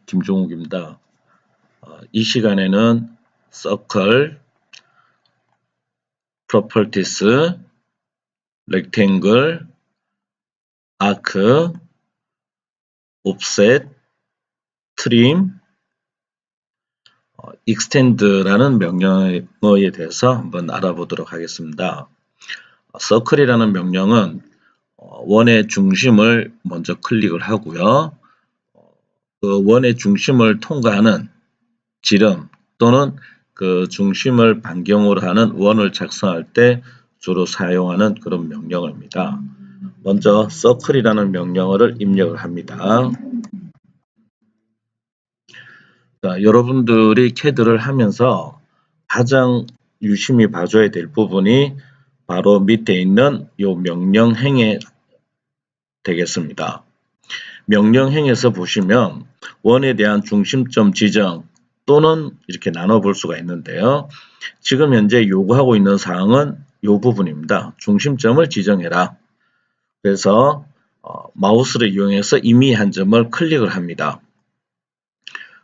김종욱입니다. 이 시간에는 서클, 프로퍼티스, 렉탱글, 아크, 옵셋, 트림, 익스텐드라는 명령어에 대해서 한번 알아보도록 하겠습니다. 서클이라는 명령은 원의 중심을 먼저 클릭을 하고요. 그 원의 중심을 통과하는 지름 또는 그 중심을 반경으로 하는 원을 작성할 때 주로 사용하는 그런 명령어입니다. 먼저 서클이라는 명령어를 입력을 합니다. 자, 여러분들이 CAD를 하면서 가장 유심히 봐줘야 될 부분이 바로 밑에 있는 이 명령행에 되겠습니다. 명령행에서 보시면 원에 대한 중심점 지정 또는 이렇게 나눠볼 수가 있는데요. 지금 현재 요구하고 있는 사항은 이 부분입니다. 중심점을 지정해라. 그래서 마우스를 이용해서 임의 한 점을 클릭을 합니다.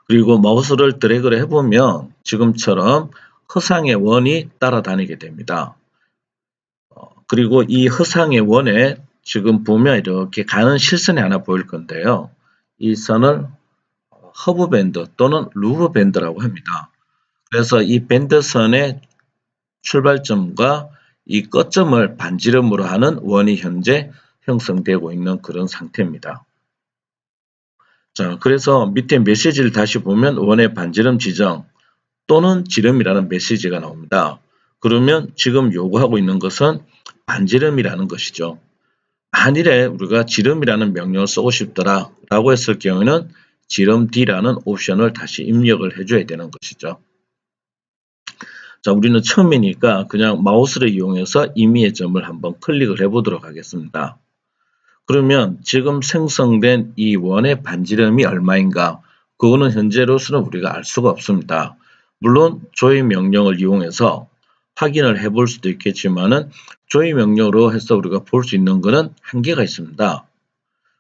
그리고 마우스를 드래그를 해보면 지금처럼 허상의 원이 따라다니게 됩니다. 그리고 이 허상의 원에 지금 보면 이렇게 가는 실선이 하나 보일 건데요. 이 선을 허브 밴드 또는 루브 밴드라고 합니다. 그래서 이 밴드선의 출발점과 이 끝점을 반지름으로 하는 원이 현재 형성되고 있는 그런 상태입니다. 자, 그래서 밑에 메시지를 다시 보면 원의 반지름 지정 또는 지름이라는 메시지가 나옵니다. 그러면 지금 요구하고 있는 것은 반지름이라는 것이죠. 만일에 우리가 지름이라는 명령을 쓰고 싶더라 라고 했을 경우에는 지름 D라는 옵션을 다시 입력을 해줘야 되는 것이죠. 자, 우리는 처음이니까 그냥 마우스를 이용해서 임의의 점을 한번 클릭을 해보도록 하겠습니다. 그러면 지금 생성된 이 원의 반지름이 얼마인가? 그거는 현재로서는 우리가 알 수가 없습니다. 물론 조인 명령을 이용해서 확인을 해볼 수도 있겠지만은 조인 명령으로 해서 우리가 볼 수 있는 것은 한계가 있습니다.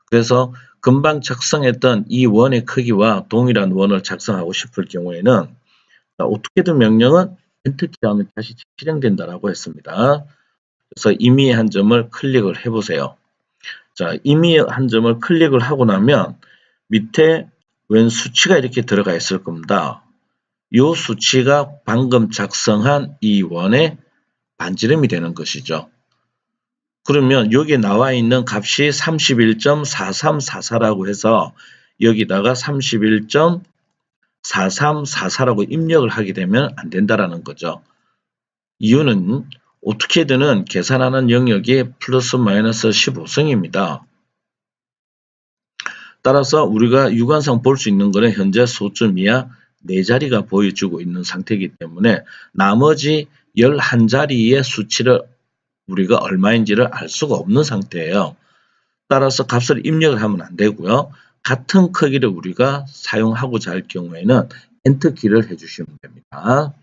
그래서 금방 작성했던 이 원의 크기와 동일한 원을 작성하고 싶을 경우에는 어떻게든 명령은 엔터키 하면 다시 실행된다라고 했습니다. 그래서 임의의 한 점을 클릭을 해보세요. 자, 임의의 한 점을 클릭을 하고 나면 밑에 웬 수치가 이렇게 들어가 있을 겁니다. 이 수치가 방금 작성한 이 원의 반지름이 되는 것이죠. 그러면 여기에 나와 있는 값이 31.4344라고 해서 여기다가 31.4344라고 입력을 하게 되면 안 된다라는 거죠. 이유는 어떻게든 계산하는 영역이 플러스 마이너스 15승입니다. 따라서 우리가 육안상 볼 수 있는 것은 현재 소점이야 4자리가 보여주고 있는 상태이기 때문에 나머지 11자리의 수치를 우리가 얼마인지를 알 수가 없는 상태예요. 따라서 값을 입력을 하면 안 되고요. 같은 크기를 우리가 사용하고자 할 경우에는 엔터키를 해주시면 됩니다.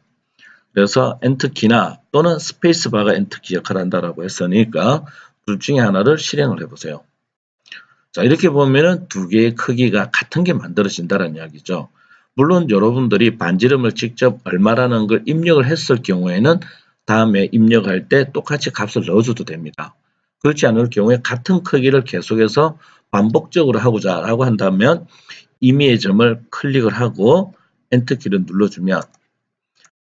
그래서 엔터키나 또는 스페이스바가 엔터키 역할을 한다라고 했으니까 둘 중에 하나를 실행을 해보세요. 자, 이렇게 보면은 두 개의 크기가 같은 게 만들어진다는 이야기죠. 물론 여러분들이 반지름을 직접 얼마라는 걸 입력을 했을 경우에는 다음에 입력할 때 똑같이 값을 넣어줘도 됩니다. 그렇지 않을 경우에 같은 크기를 계속해서 반복적으로 하고자 라고 한다면 임의의 점을 클릭을 하고 엔터키를 눌러주면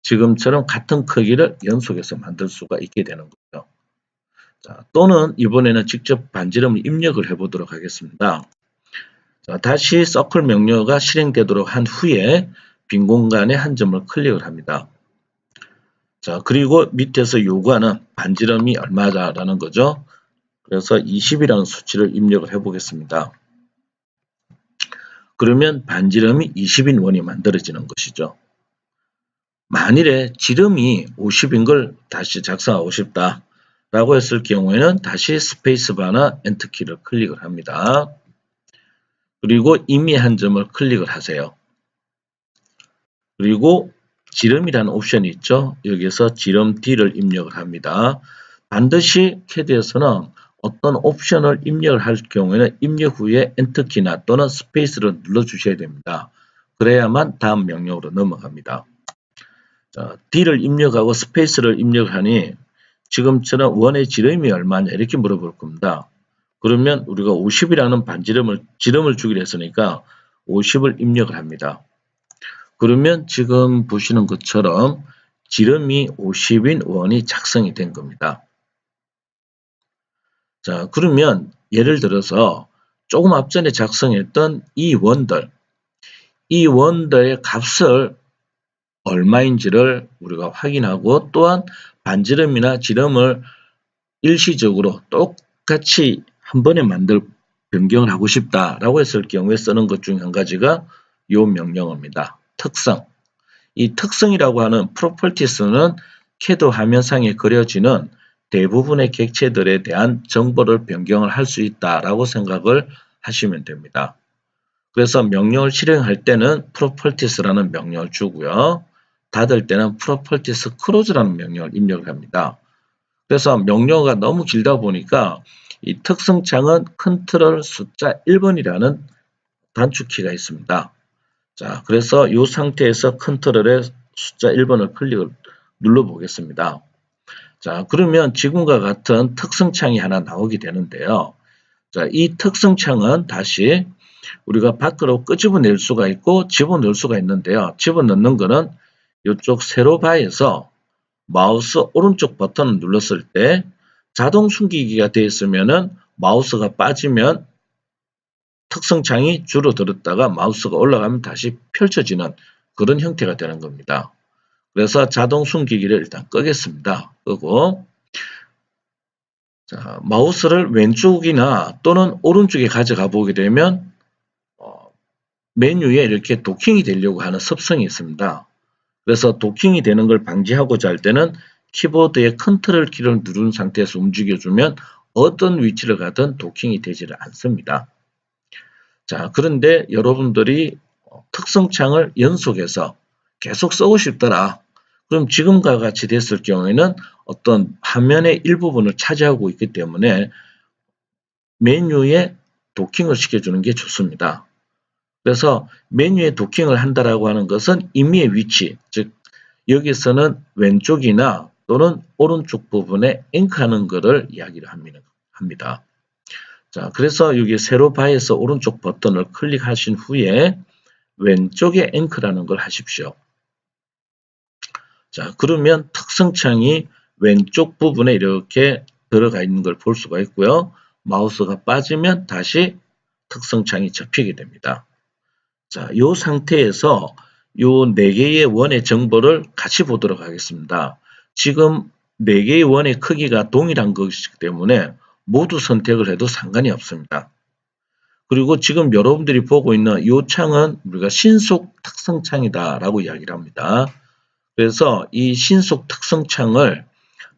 지금처럼 같은 크기를 연속해서 만들 수가 있게 되는 거죠. 자, 또는 이번에는 직접 반지름을 입력을 해보도록 하겠습니다. 자, 다시 서클 명령어가 실행되도록 한 후에 빈 공간에 한 점을 클릭을 합니다. 자, 그리고 밑에서 요구하는 반지름이 얼마다라는 거죠. 그래서 20이라는 수치를 입력을 해보겠습니다. 그러면 반지름이 20인 원이 만들어지는 것이죠. 만일에 지름이 50인 걸 다시 작성하고 싶다 라고 했을 경우에는 다시 스페이스바나 엔터키를 클릭을 합니다. 그리고 임의 한 점을 클릭을 하세요. 그리고 지름이라는 옵션이 있죠. 여기서 지름 D를 입력을 합니다. 반드시 CAD에서는 어떤 옵션을 입력을 할 경우에는 입력 후에 엔터키나 또는 스페이스를 눌러주셔야 됩니다. 그래야만 다음 명령으로 넘어갑니다. 자, D를 입력하고 스페이스를 입력하니 지금처럼 원의 지름이 얼마냐 이렇게 물어볼 겁니다. 그러면 우리가 50이라는 지름을 주기로 했으니까 50을 입력을 합니다. 그러면 지금 보시는 것처럼 지름이 50인 원이 작성이 된 겁니다. 자, 그러면 예를 들어서 조금 앞전에 작성했던 이 원들의 값을 얼마인지를 우리가 확인하고 또한 반지름이나 지름을 일시적으로 똑같이 한 번에 변경을 하고 싶다라고 했을 경우에 쓰는 것 중 한 가지가 이 명령어입니다. 특성. 이 특성이라고 하는 properties는 CAD 화면상에 그려지는 대부분의 객체들에 대한 정보를 변경을 할 수 있다라고 생각을 하시면 됩니다. 그래서 명령을 실행할 때는 properties라는 명령을 주고요. 닫을 때는 properties close라는 명령을 입력을 합니다. 그래서 명령어가 너무 길다 보니까 이 특성창은 컨트롤 숫자 1번이라는 단축키가 있습니다. 자, 그래서 이 상태에서 컨트롤의 숫자 1번을 클릭을 눌러 보겠습니다. 자, 그러면 지금과 같은 특성창이 하나 나오게 되는데요. 자, 이 특성창은 다시 우리가 밖으로 끄집어낼 수가 있고 집어넣을 수가 있는데요. 집어넣는 거는 이쪽 세로 바에서 마우스 오른쪽 버튼을 눌렀을 때 자동 숨기기가 되어 있으면은 마우스가 빠지면 특성창이 줄어들었다가 마우스가 올라가면 다시 펼쳐지는 그런 형태가 되는 겁니다. 그래서 자동 숨기기를 일단 끄겠습니다. 끄고 자, 마우스를 왼쪽이나 또는 오른쪽에 가져가 보게 되면 메뉴에 이렇게 도킹이 되려고 하는 습성이 있습니다. 그래서 도킹이 되는 걸 방지하고자 할 때는 키보드의 컨트롤 키를 누른 상태에서 움직여주면 어떤 위치를 가든 도킹이 되지를 않습니다. 자, 그런데 여러분들이 특성창을 연속해서 계속 쓰고 싶더라. 그럼 지금과 같이 됐을 경우에는 어떤 화면의 일부분을 차지하고 있기 때문에 메뉴에 도킹을 시켜주는 게 좋습니다. 그래서 메뉴에 도킹을 한다라고 하는 것은 임의의 위치, 즉 여기서는 왼쪽이나 또는 오른쪽 부분에 앵크하는 것을 이야기를 합니다. 자, 그래서 여기 세로 바에서 오른쪽 버튼을 클릭하신 후에 왼쪽에 앵크라는 걸 하십시오. 자, 그러면 특성창이 왼쪽 부분에 이렇게 들어가 있는 걸 볼 수가 있고요. 마우스가 빠지면 다시 특성창이 접히게 됩니다. 자, 이 상태에서 이 4개의 원의 정보를 같이 보도록 하겠습니다. 지금 4개의 원의 크기가 동일한 것이기 때문에 모두 선택을 해도 상관이 없습니다. 그리고 지금 여러분들이 보고 있는 이 창은 우리가 신속 특성창이다 라고 이야기를 합니다. 그래서 이 신속 특성창을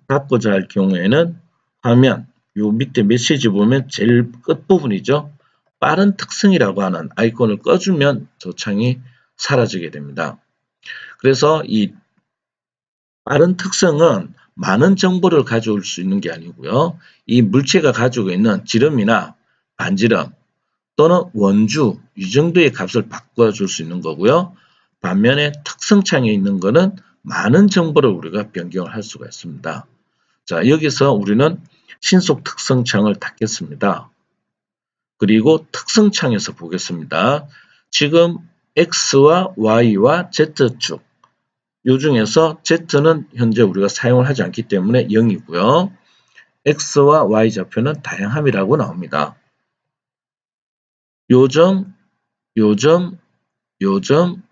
닫고자 할 경우에는 화면 요 밑에 메시지 보면 제일 끝부분이죠. 빠른 특성이라고 하는 아이콘을 꺼주면 저 창이 사라지게 됩니다. 그래서 이 빠른 특성은 많은 정보를 가져올 수 있는 게 아니고요. 이 물체가 가지고 있는 지름이나 반지름 또는 원주 이 정도의 값을 바꿔줄 수 있는 거고요. 반면에 특성창에 있는 거는 많은 정보를 우리가 변경을 할 수가 있습니다. 자, 여기서 우리는 신속 특성창을 닫겠습니다. 그리고 특성창에서 보겠습니다. 지금 X와 Y와 Z축 이 중에서 Z는 현재 우리가 사용을 하지 않기 때문에 0이고요. X와 Y 좌표는 다양함이라고 나옵니다. 요점, 요점, 요점,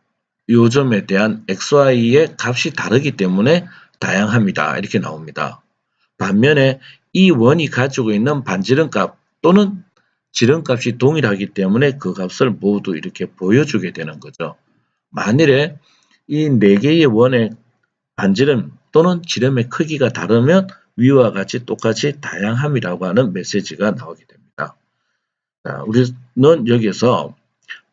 요점에 대한 XY의 값이 다르기 때문에 다양합니다. 이렇게 나옵니다. 반면에 이 원이 가지고 있는 반지름값 또는 지름값이 동일하기 때문에 그 값을 모두 이렇게 보여주게 되는 거죠. 만일에 이 4개의 원의 반지름 또는 지름의 크기가 다르면 위와 같이 똑같이 다양함이라고 하는 메시지가 나오게 됩니다. 자, 우리는 여기서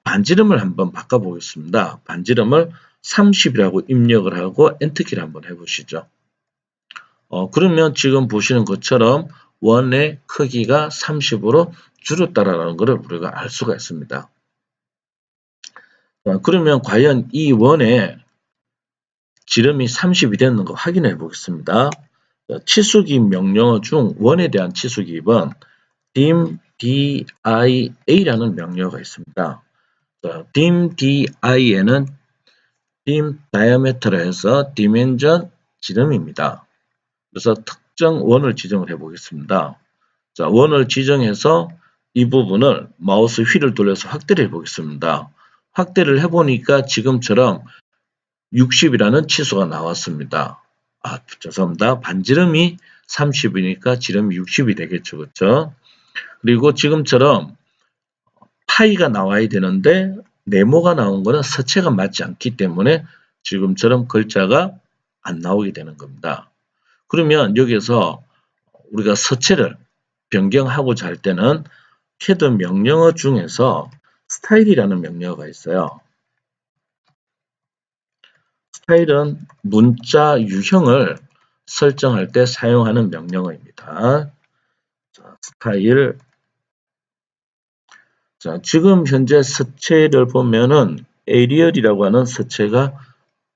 반지름을 한번 바꿔보겠습니다. 반지름을 30이라고 입력을 하고 엔터키를 한번 해보시죠. 그러면 지금 보시는 것처럼 원의 크기가 30으로 줄었다라는 것을 우리가 알 수가 있습니다. 자, 그러면 과연 이 원의 지름이 30이 됐는가 확인해 보겠습니다. 자, 치수기입 명령어 중 원에 대한 치수기입은 dimDia라는 명령어가 있습니다. 자, dimDi에는 dim diameter라 해서 dimension 지름입니다. 그래서 특정 원을 지정을 해 보겠습니다. 자, 원을 지정해서 이 부분을 마우스 휠을 돌려서 확대를 해 보겠습니다. 확대를 해 보니까 지금처럼 60이라는 치수가 나왔습니다. 아, 죄송합니다. 반지름이 30이니까 지름이 60이 되겠죠. 그렇죠? 그리고 지금처럼 파이가 나와야 되는데 네모가 나온 거는 서체가 맞지 않기 때문에 지금처럼 글자가 안 나오게 되는 겁니다. 그러면 여기서 우리가 서체를 변경하고자 할 때는 CAD 명령어 중에서 스타일이라는 명령어가 있어요. 스타일은 문자 유형을 설정할 때 사용하는 명령어입니다. 자, 스타일. 자, 지금 현재 서체를 보면은 에리얼이라고 하는 서체가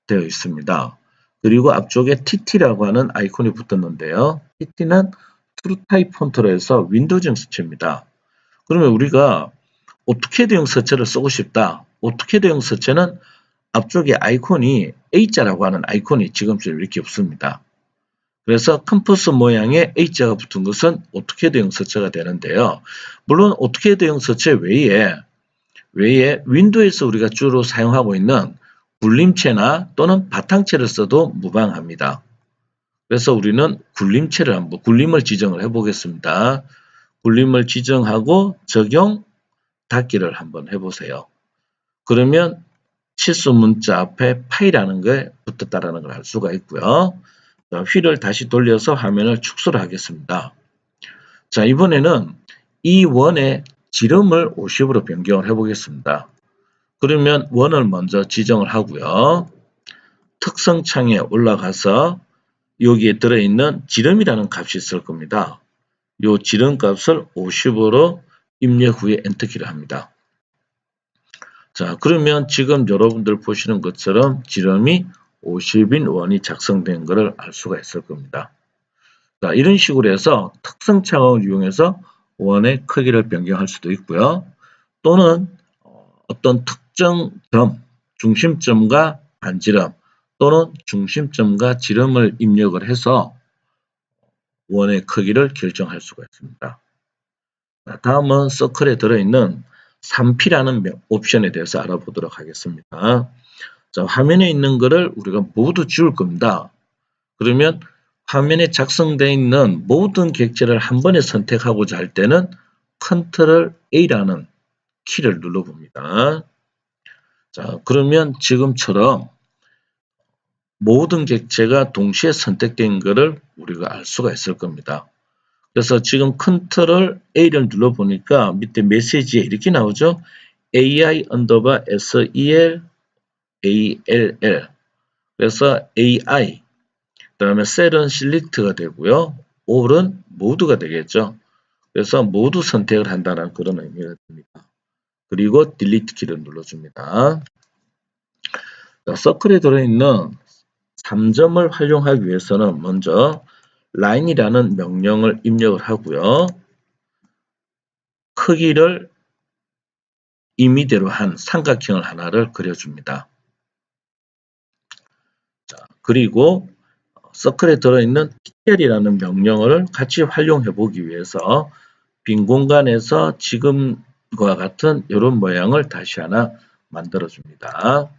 되어 있습니다. 그리고 앞쪽에 TT라고 하는 아이콘이 붙었는데요. TT는 트루타입 폰트로 해서 윈도우용 서체입니다. 그러면 우리가 오토캐드용 서체를 쓰고 싶다. 오토캐드용 서체는 앞쪽에 아이콘이 A자라고 하는 아이콘이 지금처럼 이렇게 없습니다. 그래서 컴퍼스 모양의 A자가 붙은 것은 오토캐드용 서체가 되는데요. 물론 오토캐드용 서체 외에 윈도우에서 우리가 주로 사용하고 있는 굴림체나 또는 바탕체를 써도 무방합니다. 그래서 우리는 굴림을 지정을 해 보겠습니다. 굴림을 지정하고 적용 닫기를 한번 해보세요. 그러면 치수 문자 앞에 파이라는 게 붙었다라는 걸 알 수가 있고요. 자, 휠을 다시 돌려서 화면을 축소를 하겠습니다. 자, 이번에는 이 원의 지름을 50으로 변경을 해 보겠습니다. 그러면 원을 먼저 지정을 하고요. 특성창에 올라가서 여기에 들어있는 지름이라는 값이 있을 겁니다. 이 지름 값을 50으로 입력 후에 엔터키를 합니다. 자, 그러면 지금 여러분들 보시는 것처럼 지름이 50인 원이 작성된 것을 알 수가 있을 겁니다. 자, 이런 식으로 해서 특성창을 이용해서 원의 크기를 변경할 수도 있고요. 또는 어떤 특정 점, 중심점과 반지름 또는 중심점과 지름을 입력을 해서 원의 크기를 결정할 수가 있습니다. 자, 다음은 서클에 들어있는 3P라는 옵션에 대해서 알아보도록 하겠습니다. 자, 화면에 있는 것을 우리가 모두 지울 겁니다. 그러면 화면에 작성되어 있는 모든 객체를 한 번에 선택하고자 할 때는 Ctrl A라는 키를 눌러봅니다. 자, 그러면 지금처럼 모든 객체가 동시에 선택된 것을 우리가 알 수가 있을 겁니다. 그래서 지금 Ctrl A를 눌러보니까 밑에 메시지에 이렇게 나오죠. AI_SEL ALL. 그래서 AI, 그 다음에 셀은 실리트가 되고요. all은 모두가 되겠죠. 그래서 모두 선택을 한다는 그런 의미가 됩니다. 그리고 딜리트 키를 눌러줍니다. 자, 서클에 들어있는 3점을 활용하기 위해서는 먼저 line이라는 명령을 입력을 하고요. 크기를 임의대로 한 삼각형을 하나를 그려줍니다. 자, 그리고 서클에 들어있는 TL이라는 명령을 같이 활용해 보기 위해서 빈 공간에서 지금과 같은 이런 모양을 다시 하나 만들어 줍니다.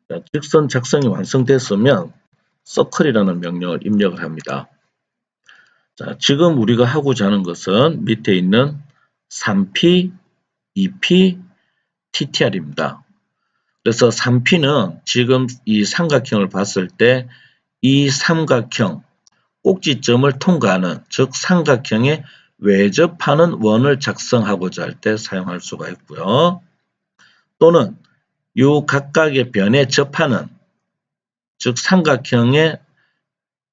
자, 직선 작성이 완성됐으면 서클이라는 명령을 입력을 합니다. 자, 지금 우리가 하고자 하는 것은 밑에 있는 3P, 2P, TTR입니다. 그래서 3P는 지금 이 삼각형을 봤을 때 이 삼각형 꼭지점을 통과하는, 즉 삼각형에 외접하는 원을 작성하고자 할 때 사용할 수가 있고요. 또는 이 각각의 변에 접하는, 즉 삼각형의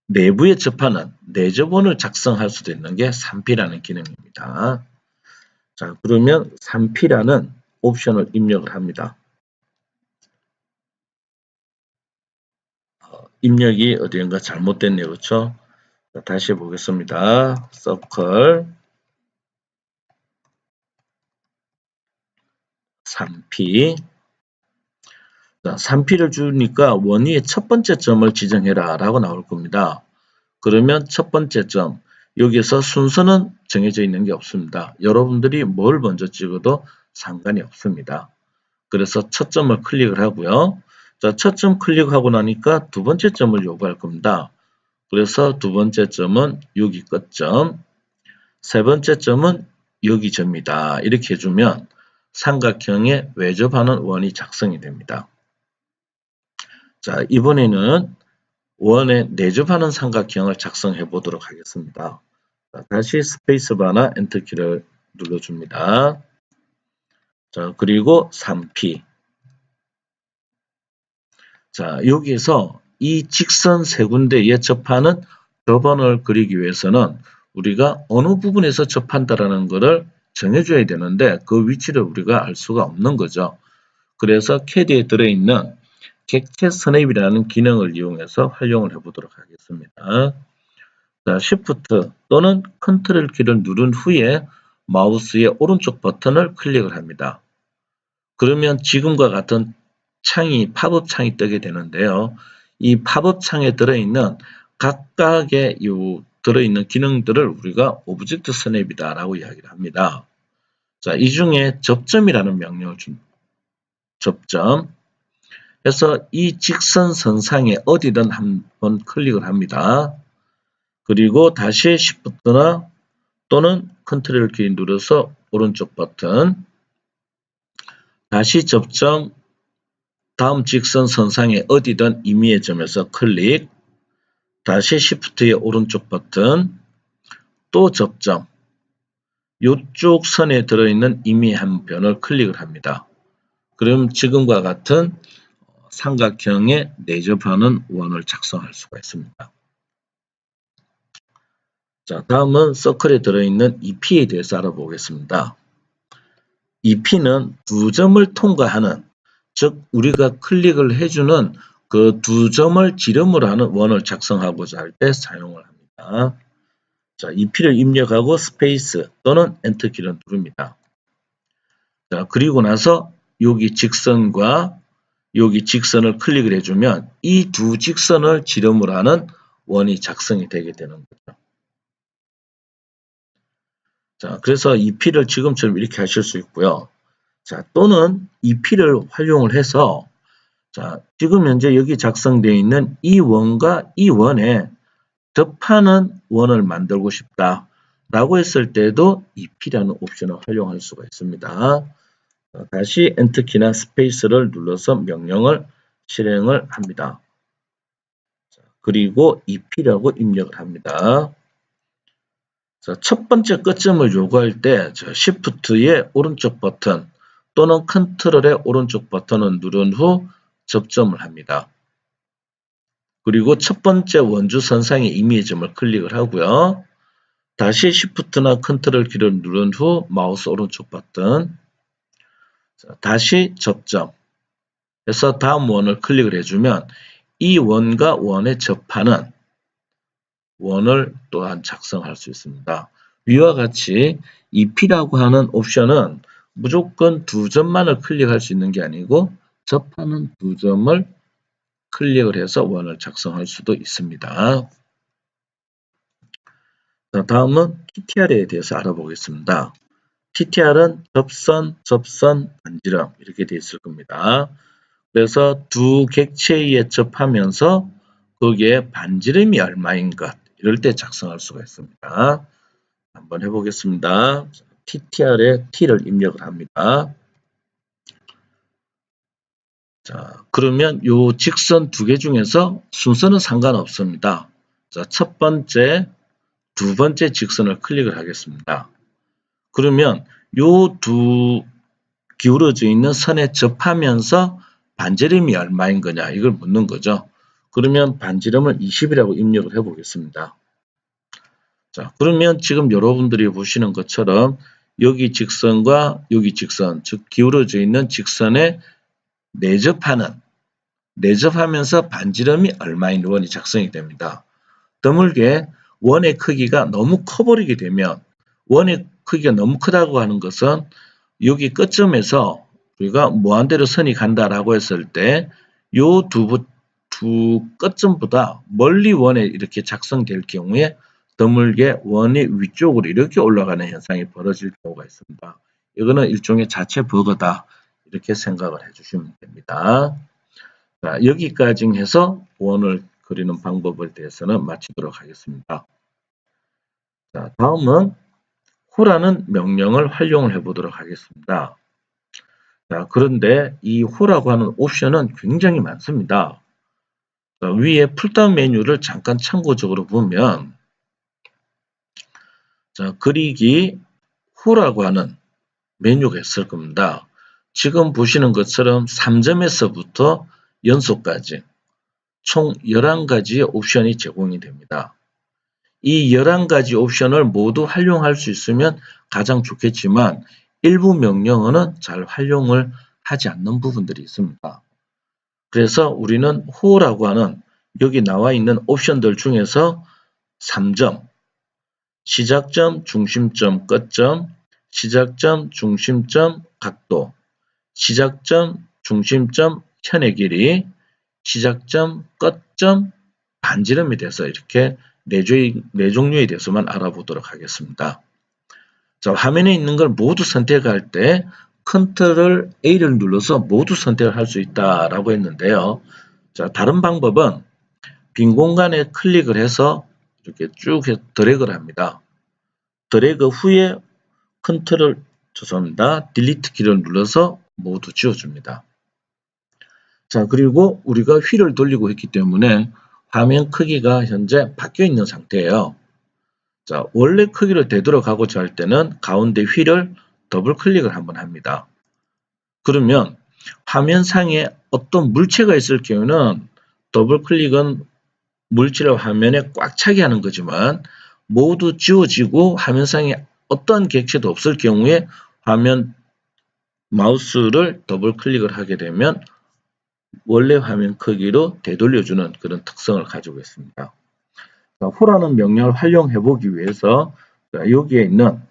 내부에 접하는 내접원을 작성할 수도 있는 게 3P라는 기능입니다. 자, 그러면 3P라는 옵션을 입력을 합니다. 입력이 어디인가 잘못됐네요. 그렇죠? 자, 다시 해보겠습니다. 서클 3P. 자, 3P를 주니까 원위의 첫 번째 점을 지정해라 라고 나올 겁니다. 그러면 첫 번째 점, 여기서 순서는 정해져 있는 게 없습니다. 여러분들이 뭘 먼저 찍어도 상관이 없습니다. 그래서 첫 점을 클릭을 하고요. 자, 첫 점 클릭하고 나니까 두 번째 점을 요구할 겁니다. 그래서 두 번째 점은 여기 끝점, 세 번째 점은 여기 점이다. 이렇게 해주면 삼각형에 외접하는 원이 작성이 됩니다. 자, 이번에는 원에 내접하는 삼각형을 작성해 보도록 하겠습니다. 자, 다시 스페이스바나 엔터키를 눌러줍니다. 자, 그리고 3P. 자, 여기에서 이 직선 세 군데에 접하는 접원을 그리기 위해서는 우리가 어느 부분에서 접한다라는 것을 정해줘야 되는데 그 위치를 우리가 알 수가 없는 거죠. 그래서 CAD에 들어있는 객체 스냅이라는 기능을 이용해서 활용을 해보도록 하겠습니다. 자, Shift 또는 Ctrl 키를 누른 후에 마우스의 오른쪽 버튼을 클릭을 합니다. 그러면 지금과 같은 창이 팝업 창이 뜨게 되는데요. 이 팝업 창에 들어있는 각각의 들어있는 기능들을 우리가 오브젝트 스냅이다라고 이야기를 합니다. 자, 이 중에 접점이라는 명령을 줍니다. 접점. 그래서 이 직선선상에 어디든 한번 클릭을 합니다. 그리고 다시 Shift나 또는 Ctrl 키 눌러서 오른쪽 버튼, 다시 접점, 다음 직선선상에 어디든 임의의 점에서 클릭, 다시 Shift의 오른쪽 버튼, 또 접점, 이쪽 선에 들어있는 임의 한 변을 클릭을 합니다. 그럼 지금과 같은 삼각형에 내접하는 원을 작성할 수가 있습니다. 자, 다음은 서클에 들어있는 EP에 대해서 알아보겠습니다. EP는 두 점을 통과하는, 즉 우리가 클릭을 해주는 그 두 점을 지름으로 하는 원을 작성하고자 할 때 사용을 합니다. 자, EP를 입력하고 스페이스 또는 엔터키를 누릅니다. 자, 그리고 나서 여기 직선과 여기 직선을 클릭을 해주면 이 두 직선을 지름으로 하는 원이 작성이 되게 되는 거죠. 자, 그래서 EP를 지금처럼 이렇게 하실 수 있고요. 자, 또는 EP를 활용을 해서 자, 지금 현재 여기 작성되어 있는 이 원과 이 원에 접하는 원을 만들고 싶다 라고 했을 때도 EP라는 옵션을 활용할 수가 있습니다. 다시 엔터키나 스페이스를 눌러서 명령을 실행을 합니다. 그리고 EP라고 입력을 합니다. 자, 첫 번째 끝점을 요구할 때 Shift의 오른쪽 버튼 또는 Ctrl의 오른쪽 버튼을 누른 후 접점을 합니다. 그리고 첫 번째 원주 선상의 임의의 점을 클릭을 하고요. 다시 Shift나 Ctrl 키를 누른 후 마우스 오른쪽 버튼, 자, 다시 접점 해서 다음 원을 클릭을 해주면 이 원과 원에 접하는 원을 또한 작성할 수 있습니다. 위와 같이 EP라고 하는 옵션은 무조건 두 점만을 클릭할 수 있는 게 아니고 접하는 두 점을 클릭을 해서 원을 작성할 수도 있습니다. 자, 다음은 TTR에 대해서 알아보겠습니다. TTR은 접선, 반지름 이렇게 되어 있을 겁니다. 그래서 두 객체에 접하면서 거기에 반지름이 얼마인 것 이럴 때 작성할 수가 있습니다. 한번 해보겠습니다. TTR에 T를 입력을 합니다. 자, 그러면 요 직선 두 개 중에서 순서는 상관없습니다. 자, 첫 번째, 두 번째 직선을 클릭을 하겠습니다. 그러면 요 두 기울어져 있는 선에 접하면서 반지름이 얼마인 거냐 이걸 묻는 거죠. 그러면 반지름을 20이라고 입력을 해 보겠습니다. 자, 그러면 지금 여러분들이 보시는 것처럼 여기 직선과 여기 직선, 즉 기울어져 있는 직선에 내접하면서 반지름이 얼마인 원이 작성이 됩니다. 드물게 원의 크기가 너무 커버리게 되면, 원의 크기가 너무 크다고 하는 것은 여기 끝점에서 우리가 무한대로 선이 간다라고 했을 때 요 두 끝점보다 멀리 원에 이렇게 작성될 경우에 드물게 원이 위쪽으로 이렇게 올라가는 현상이 벌어질 경우가 있습니다. 이거는 일종의 자체 버거다, 이렇게 생각을 해주시면 됩니다. 자, 여기까지 해서 원을 그리는 방법에 대해서는 마치도록 하겠습니다. 자, 다음은 호라는 명령을 활용을 해보도록 하겠습니다. 자, 그런데 이 호라고 하는 옵션은 굉장히 많습니다. 자, 위에 풀다운 메뉴를 잠깐 참고적으로 보면, 자, 그리기 호라고 하는 메뉴가 있을 겁니다. 지금 보시는 것처럼 3점에서부터 연속까지 총 11가지의 옵션이 제공이 됩니다. 이 11가지 옵션을 모두 활용할 수 있으면 가장 좋겠지만 일부 명령어는 잘 활용을 하지 않는 부분들이 있습니다. 그래서 우리는 호라고 하는 여기 나와 있는 옵션들 중에서 3점, 시작점, 중심점, 끝점, 시작점, 중심점, 각도, 시작점, 중심점, 현의 길이, 시작점, 끝점, 반지름에 대해서 이렇게 네 종류에 대해서만 알아보도록 하겠습니다. 자, 화면에 있는 걸 모두 선택할 때 컨트롤 A를 눌러서 모두 선택을 할 수 있다라고 했는데요. 자, 다른 방법은 빈 공간에 클릭을 해서 이렇게 쭉 드래그를 합니다. 드래그 후에 딜리트 키를 눌러서 모두 지워줍니다. 자, 그리고 우리가 휠을 돌리고 있기 때문에 화면 크기가 현재 바뀌어 있는 상태예요. 자, 원래 크기로 되돌아가고자 할 때는 가운데 휠을 더블 클릭을 한번 합니다. 그러면 화면상에 어떤 물체가 있을 경우는 더블 클릭은 물체를 화면에 꽉 차게 하는 거지만 모두 지워지고 화면상에 어떤 객체도 없을 경우에 화면 마우스를 더블 클릭을 하게 되면 원래 화면 크기로 되돌려주는 그런 특성을 가지고 있습니다. 호라는 명령을 활용해 보기 위해서 여기에 있는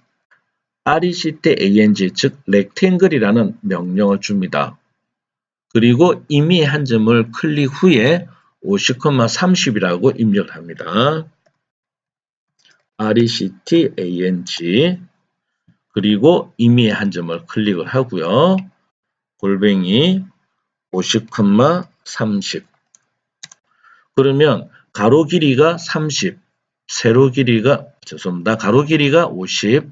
rectang, 즉 rectangle이라는 명령을 줍니다. 그리고 임의의 한 점을 클릭 후에 50,30이라고 입력을 합니다. rectang, 그리고 임의의 한 점을 클릭을 하고요. 골뱅이 50,30. 그러면 가로 길이가 30, 가로 길이가 50,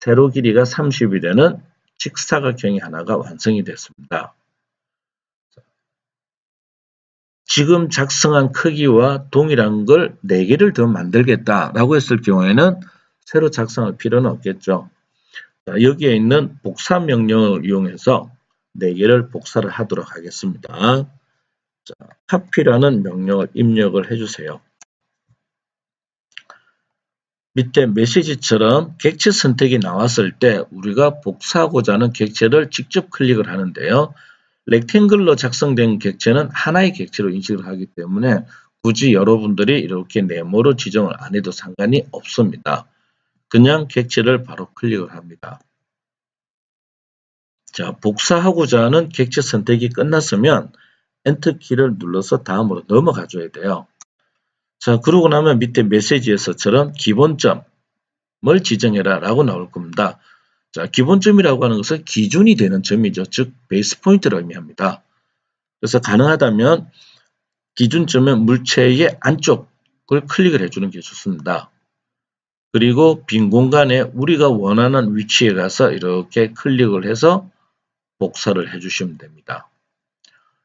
세로 길이가 30이 되는 직사각형이 하나가 완성이 됐습니다. 지금 작성한 크기와 동일한 걸 4개를 더 만들겠다라고 했을 경우에는 새로 작성할 필요는 없겠죠. 자, 여기에 있는 복사 명령을 이용해서 4개를 복사를 하도록 하겠습니다. 자, copy라는 명령을 입력을 해주세요. 밑에 메시지처럼 객체 선택이 나왔을 때 우리가 복사하고자 하는 객체를 직접 클릭을 하는데요. 렉탱글로 작성된 객체는 하나의 객체로 인식을 하기 때문에 굳이 여러분들이 이렇게 네모로 지정을 안 해도 상관이 없습니다. 그냥 객체를 바로 클릭을 합니다. 자, 복사하고자 하는 객체 선택이 끝났으면 엔터 키를 눌러서 다음으로 넘어가 줘야 돼요. 자, 그러고 나면 밑에 메시지에서처럼 기본점을 지정해라 라고 나올 겁니다. 자, 기본점이라고 하는 것은 기준이 되는 점이죠. 즉 베이스 포인트를 의미합니다. 그래서 가능하다면 기준점은 물체의 안쪽을 클릭을 해주는 게 좋습니다. 그리고 빈 공간에 우리가 원하는 위치에 가서 이렇게 클릭을 해서 복사를 해주시면 됩니다.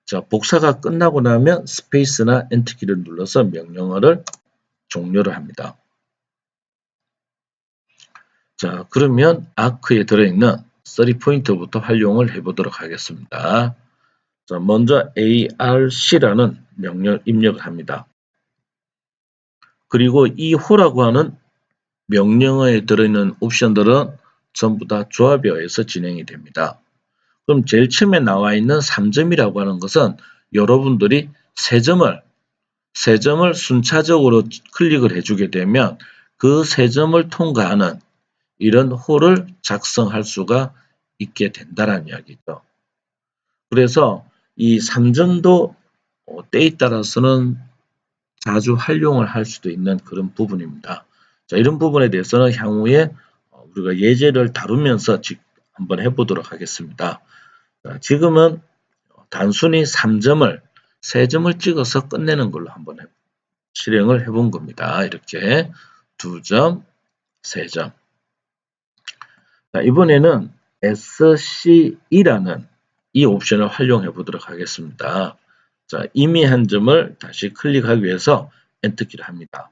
자, 복사가 끝나고 나면 스페이스나 엔터 키를 눌러서 명령어를 종료를 합니다. 자, 그러면 아크에 들어있는 30포인트부터 활용을 해보도록 하겠습니다. 자, 먼저 arc라는 명령을 입력을 합니다. 그리고 이 호라고 하는 명령어에 들어있는 옵션들은 전부 다 조합에 의해서 진행이 됩니다. 그럼 제일 처음에 나와 있는 3점이라고 하는 것은 여러분들이 세 점을 순차적으로 클릭을 해주게 되면 그 세 점을 통과하는 이런 홀을 작성할 수가 있게 된다는 이야기죠. 그래서 이 3점도 때에 따라서는 자주 활용을 할 수도 있는 그런 부분입니다. 자, 이런 부분에 대해서는 향후에 우리가 예제를 다루면서 한번 해보도록 하겠습니다. 자, 지금은 단순히 3점을 3점을 찍어서 끝내는 걸로 한번 실행을 해본 겁니다. 이렇게 2점, 3점. 자, 이번에는 SCE라는 이 옵션을 활용해 보도록 하겠습니다. 자, 이미 한 점을 다시 클릭하기 위해서 엔터키를 합니다.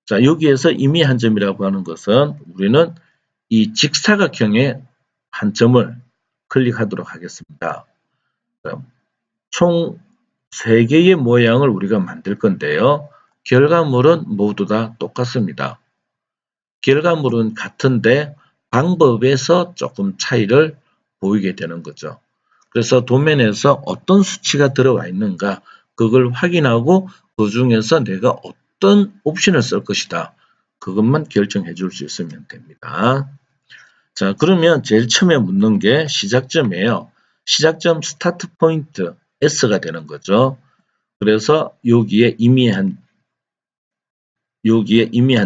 자, 여기에서 이미 한 점이라고 하는 것은 우리는 이 직사각형의 한 점을 클릭하도록 하겠습니다. 자, 총 3개의 모양을 우리가 만들 건데요. 결과물은 모두 다 똑같습니다. 결과물은 같은데 방법에서 조금 차이를 보이게 되는 거죠. 그래서 도면에서 어떤 수치가 들어가 있는가 그걸 확인하고 그 중에서 내가 어떤 옵션을 쓸 것이다. 그것만 결정해 줄 수 있으면 됩니다. 자, 그러면 제일 처음에 묻는 게 시작점이에요. 시작점 스타트 포인트 S가 되는 거죠. 그래서 여기에 이미 한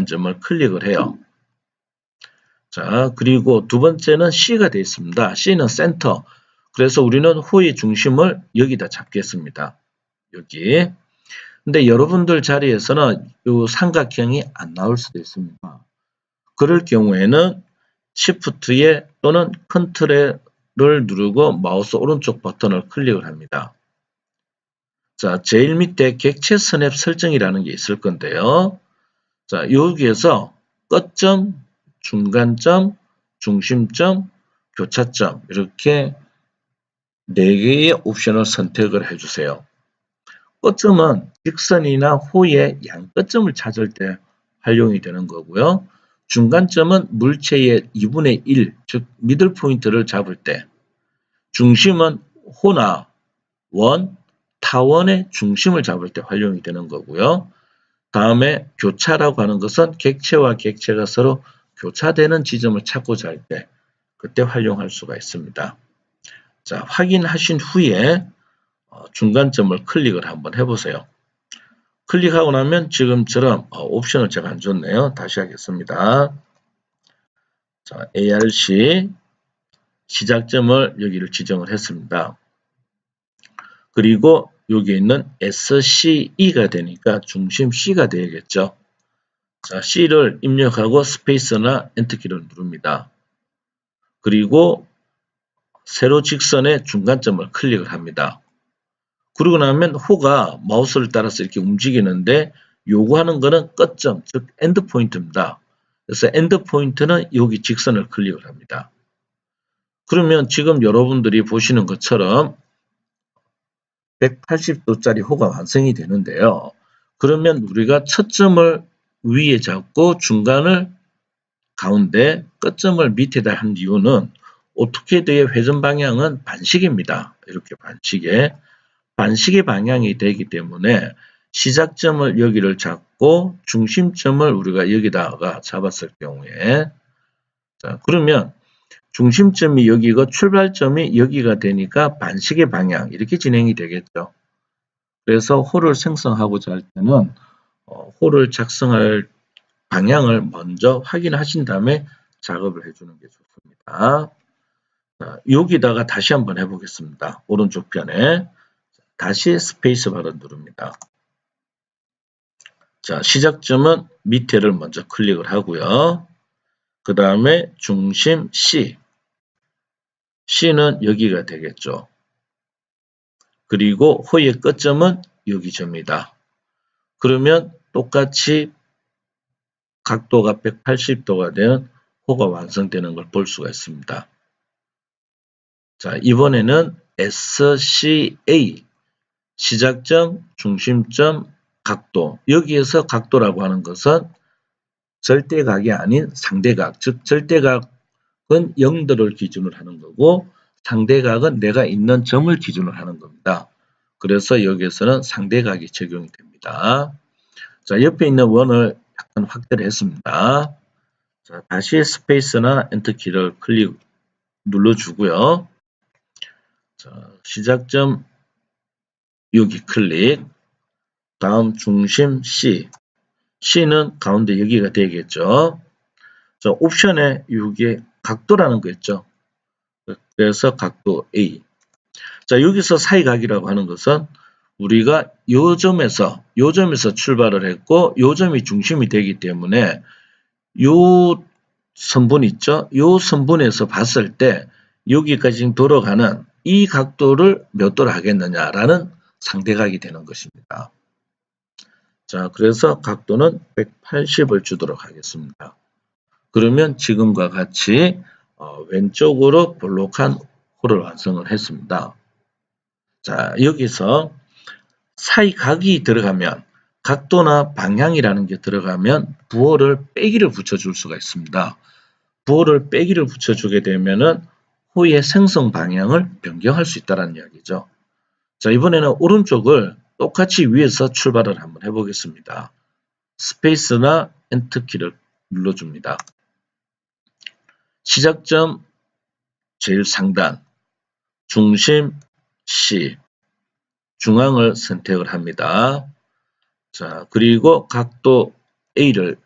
점을 클릭을 해요. 자, 그리고 두 번째는 C가 되어 있습니다. C는 센터. 그래서 우리는 호의 중심을 여기다 잡겠습니다. 여기. 근데 여러분들 자리에서는 이 삼각형이 안 나올 수도 있습니다. 그럴 경우에는 Shift에 또는 Ctrl을 누르고 마우스 오른쪽 버튼을 클릭을 합니다. 자, 제일 밑에 객체 스냅 설정이라는 게 있을 건데요. 자, 여기에서 끝점, 중간점, 중심점, 교차점 이렇게 4개의 옵션을 선택을 해주세요. 끝점은 직선이나 호의 양끝점을 찾을 때 활용이 되는 거고요. 중간점은 물체의 2분의 1, 즉 미들 포인트를 잡을 때, 중심은 호나 원, 타원의 중심을 잡을 때 활용이 되는 거고요. 다음에 교차라고 하는 것은 객체와 객체가 서로 교차되는 지점을 찾고자 할 때 그때 활용할 수가 있습니다. 자, 확인하신 후에 중간점을 클릭을 한번 해보세요. 클릭하고 나면 지금처럼 옵션을 제가 안 줬네요. 다시 하겠습니다. 자, ARC 시작점을 여기를 지정을 했습니다. 그리고 여기 있는 SCE가 되니까 중심 C가 되겠죠. 자, C를 입력하고 스페이스나 엔터키를 누릅니다. 그리고 세로 직선의 중간점을 클릭을 합니다. 그러고 나면 호가 마우스를 따라서 이렇게 움직이는데 요구하는 거는 끝점, 즉 엔드 포인트입니다. 그래서 엔드 포인트는 여기 직선을 클릭을 합니다. 그러면 지금 여러분들이 보시는 것처럼 180도짜리 호가 완성이 되는데요. 그러면 우리가 첫 점을 위에 잡고 중간을 가운데, 끝점을 밑에다 한 이유는 오토캐드의 회전 방향은 반시계입니다. 이렇게 반시계 방향이 되기 때문에 시작점을 여기를 잡고 중심점을 우리가 여기다가 잡았을 경우에, 자, 그러면 중심점이 여기고 출발점이 여기가 되니까 반시계 방향 이렇게 진행이 되겠죠. 그래서 홀을 생성하고자 할 때는 홀을 작성할 방향을 먼저 확인하신 다음에 작업을 해주는 게 좋습니다. 자, 여기다가 다시 한번 해보겠습니다. 오른쪽 편에 다시 스페이스 바를 누릅니다. 자, 시작점은 밑에를 먼저 클릭을 하고요. 그 다음에 중심 C. C는 여기가 되겠죠. 그리고 호의 끝점은 여기입니다. 그러면 똑같이 각도가 180도가 되는 호가 완성되는 걸 볼 수가 있습니다. 자, 이번에는 SCA 시작점, 중심점, 각도. 여기에서 각도라고 하는 것은 절대각이 아닌 상대각, 즉 절대각 그건 0도를 기준으로 하는 거고 상대각은 내가 있는 점을 기준으로 하는 겁니다. 그래서 여기에서는 상대각이 적용이 됩니다. 자, 옆에 있는 원을 약간 확대를 했습니다. 자, 다시 스페이스나 엔터키를 눌러주고요. 자, 시작점 여기 클릭, 다음 중심 C, C는 가운데 여기가 되겠죠. 자, 옵션에 여기에 각도라는 거 있죠. 그래서 각도 A. 자, 여기서 사이각이라고 하는 것은 우리가 요 점에서 출발을 했고 요 점이 중심이 되기 때문에 요 선분 있죠? 요 선분에서 봤을 때 여기까지 돌아가는 이 각도를 몇 도로 하겠느냐라는 상대각이 되는 것입니다. 자, 그래서 각도는 180을 주도록 하겠습니다. 그러면 지금과 같이 왼쪽으로 볼록한 홀을 완성을 했습니다. 자, 여기서 사이각이 들어가면 각도나 방향이라는 게 들어가면 부호를 빼기를 붙여줄 수가 있습니다. 부호를 빼기를 붙여주게 되면은 호의 생성 방향을 변경할 수 있다는 이야기죠. 자, 이번에는 오른쪽을 똑같이 위에서 출발을 한번 해보겠습니다. 스페이스나 엔터키를 눌러줍니다. 시작점 제일 상단, 중심 C, 중앙을 선택을 합니다. 자, 그리고 각도 A를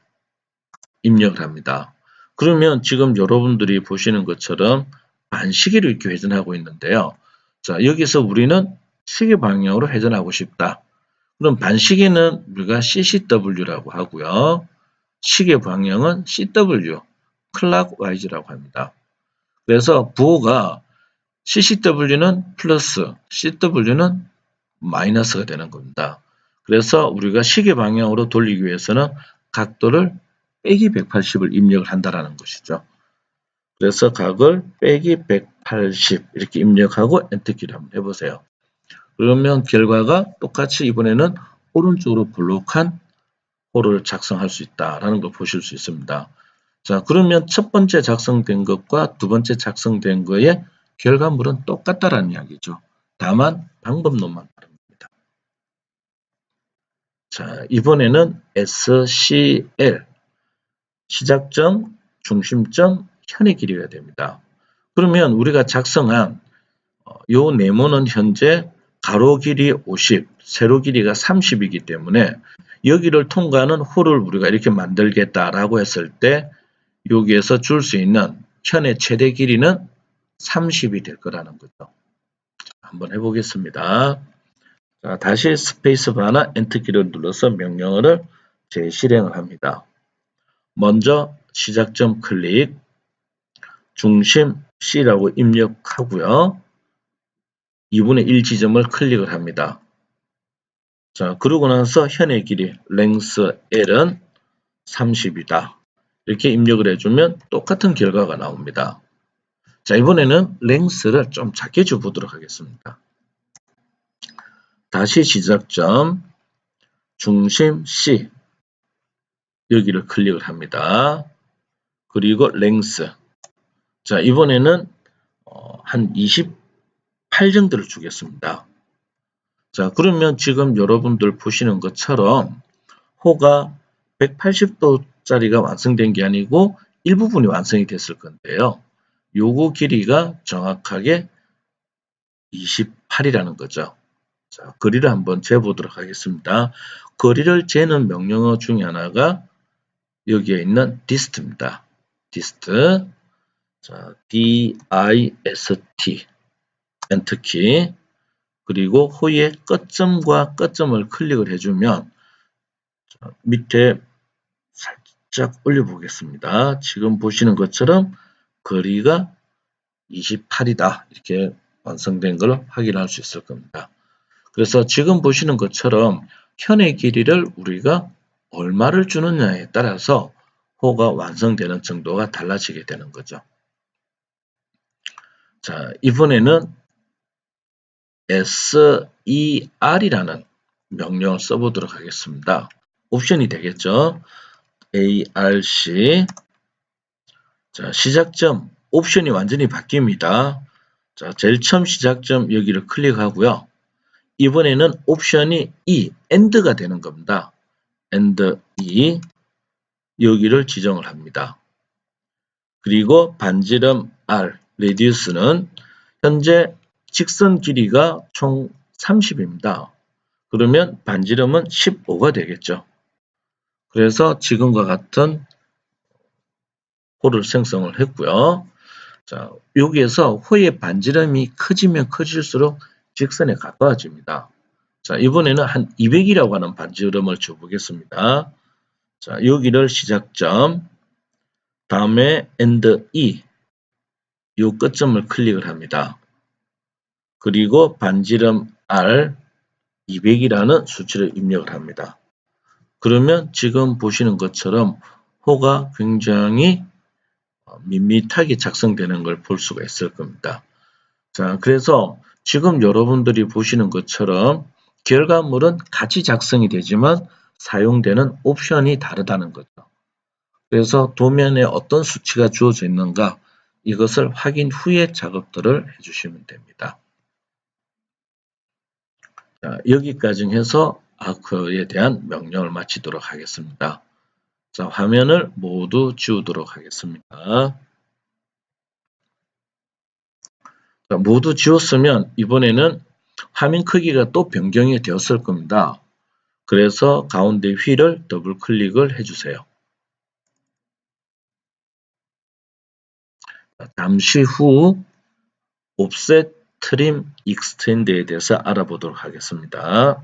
입력을 합니다. 그러면 지금 여러분들이 보시는 것처럼 반시계로 이렇게 회전하고 있는데요. 자, 여기서 우리는 시계 방향으로 회전하고 싶다. 그럼 반시계는 우리가 CCW라고 하고요. 시계 방향은 CW, 클락와이즈라고 합니다. 그래서 부호가 CCW는 플러스, CW는 마이너스가 되는 겁니다. 그래서 우리가 시계 방향으로 돌리기 위해서는 각도를 빼기 180을 입력을 한다는 것이죠. 그래서 각을 빼기 180 이렇게 입력하고 엔터키를 한번 해보세요. 그러면 결과가 똑같이 이번에는 오른쪽으로 볼록한 홀을 작성할 수 있다라는 걸 보실 수 있습니다. 자, 그러면 첫 번째 작성된 것과 두 번째 작성된 거의 결과물은 똑같다라는 이야기죠. 다만 방법론만 다릅니다. 자, 이번에는 SCL 시작점, 중심점, 현의 길이가 됩니다. 그러면 우리가 작성한 요 네모는 현재 가로 길이 50, 세로 길이가 30이기 때문에 여기를 통과하는 홀을 우리가 이렇게 만들겠다라고 했을 때 여기에서 줄 수 있는 현의 최대 길이는 30이 될 거라는 거죠. 한번 해보겠습니다. 자, 다시 스페이스바나 엔터키를 눌러서 명령어를 재실행을 합니다. 먼저 시작점 클릭, 중심 C라고 입력하고요. 2분의 1 지점을 클릭을 합니다. 자, 그러고 나서 현의 길이 length L은 30이다. 이렇게 입력을 해주면 똑같은 결과가 나옵니다. 자, 이번에는 length를 좀 작게 줘보도록 하겠습니다. 다시 시작점, 중심 C 여기를 클릭을 합니다. 그리고 length. 자, 이번에는 한 28 정도를 주겠습니다. 자, 그러면 지금 여러분들 보시는 것처럼 호가 180도짜리가 완성된 게 아니고 일부분이 완성이 됐을 건데요. 요거 길이가 정확하게 28이라는 거죠. 자, 거리를 한번 재보도록 하겠습니다. 거리를 재는 명령어 중에 하나가 여기에 있는 dist입니다. dist. 자, DIST. 엔터키. 그리고 호의 끝점과 끝점을 클릭을 해주면 밑에 살짝 올려보겠습니다. 지금 보시는 것처럼 거리가 28이다. 이렇게 완성된 걸 확인할 수 있을 겁니다. 그래서 지금 보시는 것처럼 현의 길이를 우리가 얼마를 주느냐에 따라서 호가 완성되는 정도가 달라지게 되는 거죠. 자, 이번에는 SER이라는 명령을 써보도록 하겠습니다. 옵션이 되겠죠. ARC. 자, 시작점 옵션이 완전히 바뀝니다. 자, 제일 처음 시작점 여기를 클릭하고요. 이번에는 옵션이 AND가 되는 겁니다. AND E 여기를 지정을 합니다. 그리고 반지름 R, 레디우스는 현재 직선 길이가 총 30입니다. 그러면 반지름은 15가 되겠죠. 그래서 지금과 같은 홀을 생성을 했고요. 자, 여기에서 호의 반지름이 커지면 커질수록 직선에 가까워집니다. 자, 이번에는 한 200이라고 하는 반지름을 줘보겠습니다. 자, 여기를 시작점, 다음에 end E, 이 끝점을 클릭을 합니다. 그리고 반지름 R 200이라는 수치를 입력을 합니다. 그러면 지금 보시는 것처럼 호가 굉장히 밋밋하게 작성되는 걸 볼 수가 있을 겁니다. 자, 그래서 지금 여러분들이 보시는 것처럼 결과물은 같이 작성이 되지만 사용되는 옵션이 다르다는 거죠. 그래서 도면에 어떤 수치가 주어져 있는가 이것을 확인 후에 작업들을 해주시면 됩니다. 자, 여기까지 해서 아크에 대한 명령을 마치도록 하겠습니다. 자, 화면을 모두 지우도록 하겠습니다. 자, 모두 지웠으면 이번에는 화면 크기가 또 변경이 되었을 겁니다. 그래서 가운데 휠을 더블 클릭을 해주세요. 잠시 후 옵셋 트림 익스텐드에 대해서 알아보도록 하겠습니다.